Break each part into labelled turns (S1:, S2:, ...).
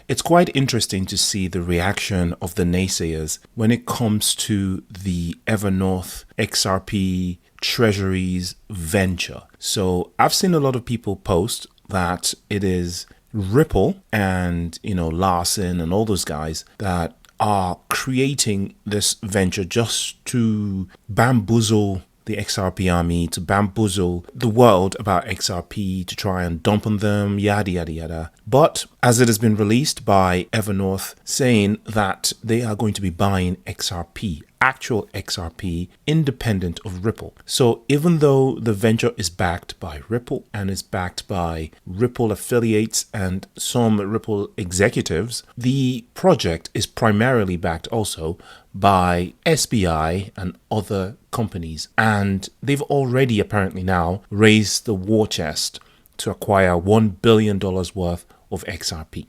S1: it's quite interesting to see the reaction of the naysayers when it comes to the Evernorth XRP Treasury's venture. So I've seen a lot of people post that it is Ripple and, Larson and all those guys that are creating this venture just to bamboozle the XRP army, to bamboozle the world about XRP, to try and dump on them, yada, yada, yada. But as it has been released by Evernorth saying that they are going to be buying XRP, actual XRP, independent of Ripple. So even though the venture is backed by Ripple and is backed by Ripple affiliates and some Ripple executives, the project is primarily backed also by SBI and other companies. And they've already apparently now raised the war chest to acquire $1 billion worth of XRP.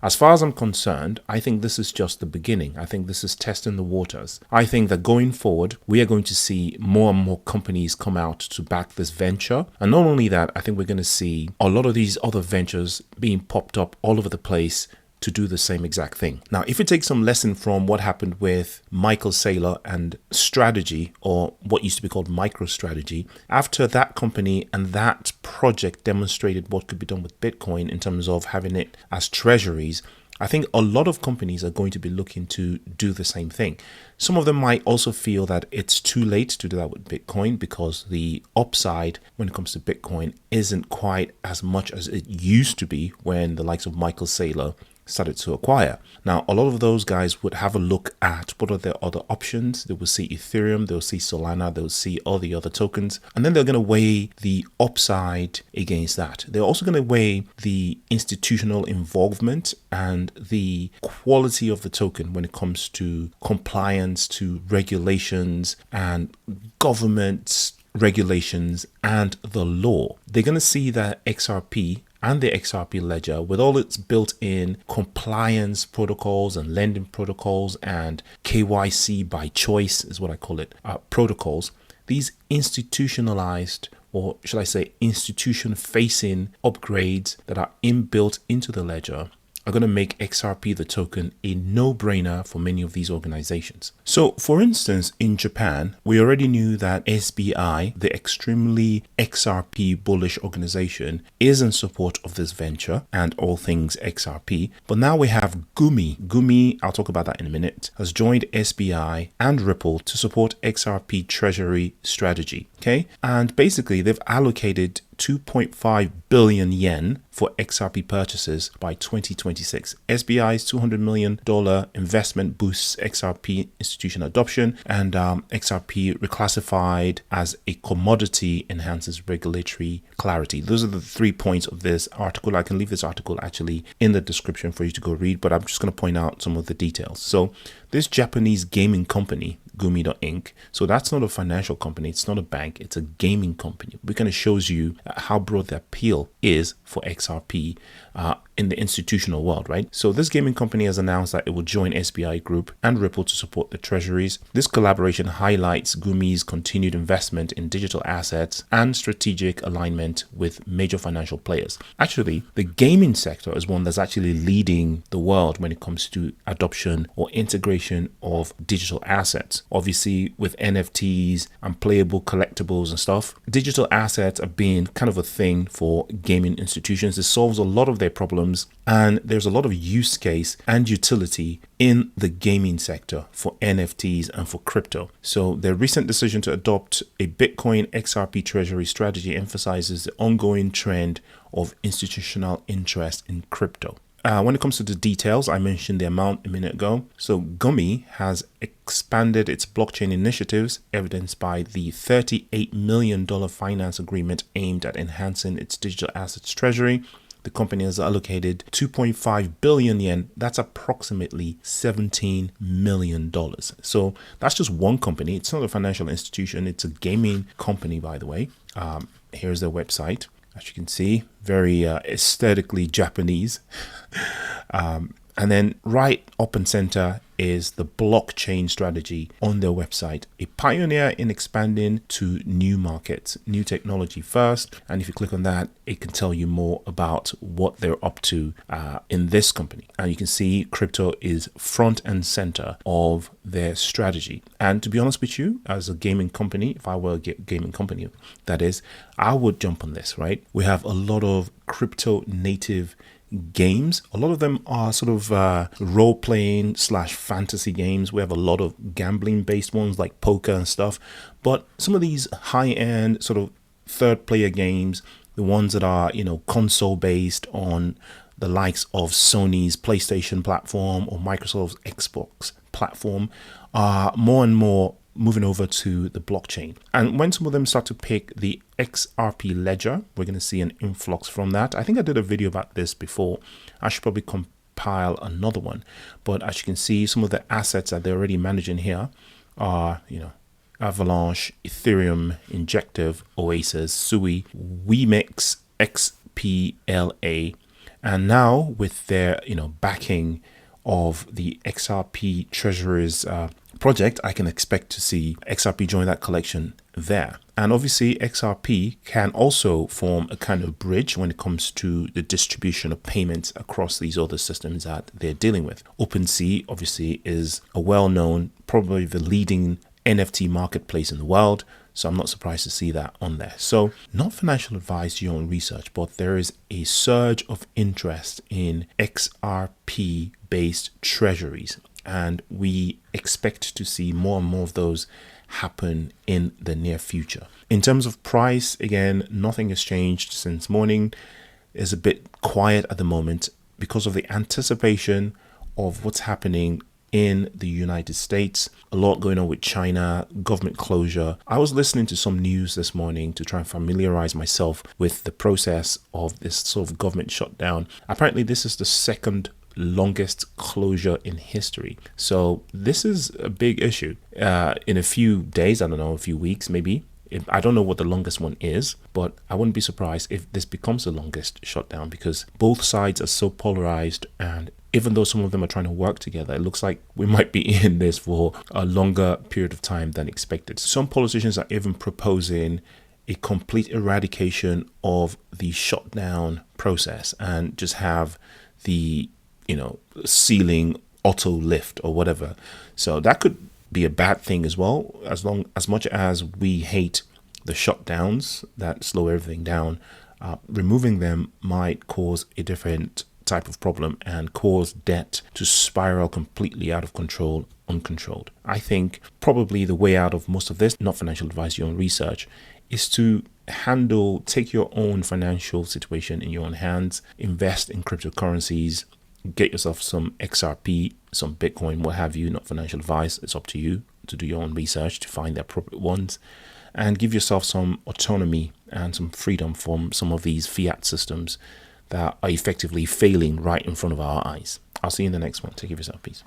S1: As far as I'm concerned, I think this is just the beginning. I think this is testing the waters. I think that going forward, we are going to see more and more companies come out to back this venture. And not only that, I think we're going to see a lot of these other ventures being popped up all over the place to do the same exact thing. Now, if we take some lesson from what happened with Michael Saylor and Strategy, or what used to be called MicroStrategy, after that company and that project demonstrated what could be done with Bitcoin in terms of having it as treasuries, I think a lot of companies are going to be looking to do the same thing. Some of them might also feel that it's too late to do that with Bitcoin because the upside when it comes to Bitcoin isn't quite as much as it used to be when the likes of Michael Saylor started to acquire. Now, a lot of those guys would have a look at what are their other options. They will see Ethereum, they'll see Solana, they'll see all the other tokens, and then they're going to weigh the upside against that. They're also going to weigh the institutional involvement and the quality of the token when it comes to compliance to regulations and government regulations and the law. They're going to see that XRP and the XRP ledger, with all its built-in compliance protocols and lending protocols and KYC by choice is what I call it, protocols, these institutionalized, or should I say institution-facing upgrades that are inbuilt into the ledger are going to make XRP, the token, a no-brainer for many of these organizations. So, for instance, in Japan, we already knew that SBI, the extremely XRP bullish organization, is in support of this venture and all things XRP. But now we have GUMI. GUMI, I'll talk about that in a minute, has joined SBI and Ripple to support XRP Treasury strategy. Okay, and basically they've allocated 2.5 billion yen for XRP purchases by 2026. SBI's $200 million investment boosts XRP institution adoption, and XRP reclassified as a commodity enhances regulatory clarity. Those are the 3 points of this article. I can leave this article actually in the description for you to go read, but I'm just going to point out some of the details. So this Japanese gaming company, GUMI Inc. So that's not a financial company. It's not a bank. It's a gaming company. It kind of shows you how broad the appeal is for XRP in the institutional world, right? So this gaming company has announced that it will join SBI Group and Ripple to support the treasuries. This collaboration highlights GUMI's continued investment in digital assets and strategic alignment with major financial players. Actually, the gaming sector is one that's actually leading the world when it comes to adoption or integration of digital assets. Obviously, with NFTs and playable collectibles and stuff, digital assets are being kind of a thing for gaming institutions. It solves a lot of their problems, and there's a lot of use case and utility in the gaming sector for NFTs and for crypto. So their recent decision to adopt a Bitcoin XRP treasury strategy emphasizes the ongoing trend of institutional interest in crypto. When it comes to the details, I mentioned the amount a minute ago. So GUMI has expanded its blockchain initiatives, evidenced by the $38 million finance agreement aimed at enhancing its digital assets treasury. The company has allocated 2.5 billion yen. That's approximately $17 million. So that's just one company. It's not a financial institution. It's a gaming company, by the way. Here's their website. As you can see, very aesthetically Japanese. And then right up and center is the blockchain strategy on their website. A pioneer in expanding to new markets, new technology first. And if you click on that, it can tell you more about what they're up to in this company. And you can see crypto is front and center of their strategy. And to be honest with you, as a gaming company, if I were a gaming company, that is, I would jump on this, right? We have a lot of crypto native games. A lot of them are sort of role-playing / fantasy games. We have a lot of gambling-based ones like poker and stuff. But some of these high-end sort of third-player games, the ones that are, console-based on the likes of Sony's PlayStation platform or Microsoft's Xbox platform, are more and more moving over to the blockchain. And when some of them start to pick the XRP ledger, we're going to see an influx from that. I think I did a video about this before. I should probably compile another one. But as you can see, some of the assets that they're already managing here are, Avalanche, Ethereum, Injective, Oasis, Sui, WeMix, XPLA. And now with their, backing of the XRP Treasury's project, I can expect to see XRP join that collection there. And obviously XRP can also form a kind of bridge when it comes to the distribution of payments across these other systems that they're dealing with. OpenSea obviously is a well-known, probably the leading NFT marketplace in the world. So I'm not surprised to see that on there. So not financial advice, your own research, but there is a surge of interest in XRP based treasuries. And we expect to see more and more of those happen in the near future. In terms of price, again, nothing has changed since morning. It's a bit quiet at the moment because of the anticipation of what's happening in the United States. A lot going on with China, government closure. I was listening to some news this morning to try and familiarize myself with the process of this sort of government shutdown. Apparently, this is the second longest closure in history. So this is a big issue. In a few days, I don't know, a few weeks maybe. I don't know what the longest one is, but I wouldn't be surprised if this becomes the longest shutdown because both sides are so polarized, and even though some of them are trying to work together, it looks like we might be in this for a longer period of time than expected. Some politicians are even proposing a complete eradication of the shutdown process and just have the ceiling auto lift or whatever. So that could be a bad thing as well, as much as we hate the shutdowns that slow everything down. Removing them might cause a different type of problem and cause debt to spiral completely out of control, uncontrolled. I think probably the way out of most of this, not financial advice, your own research, is to take your own financial situation in your own hands, invest in cryptocurrencies, get yourself some XRP, some Bitcoin, what have you, not financial advice. It's up to you to do your own research to find the appropriate ones and give yourself some autonomy and some freedom from some of these fiat systems that are effectively failing right in front of our eyes. I'll see you in the next one. Take care of yourself. Peace.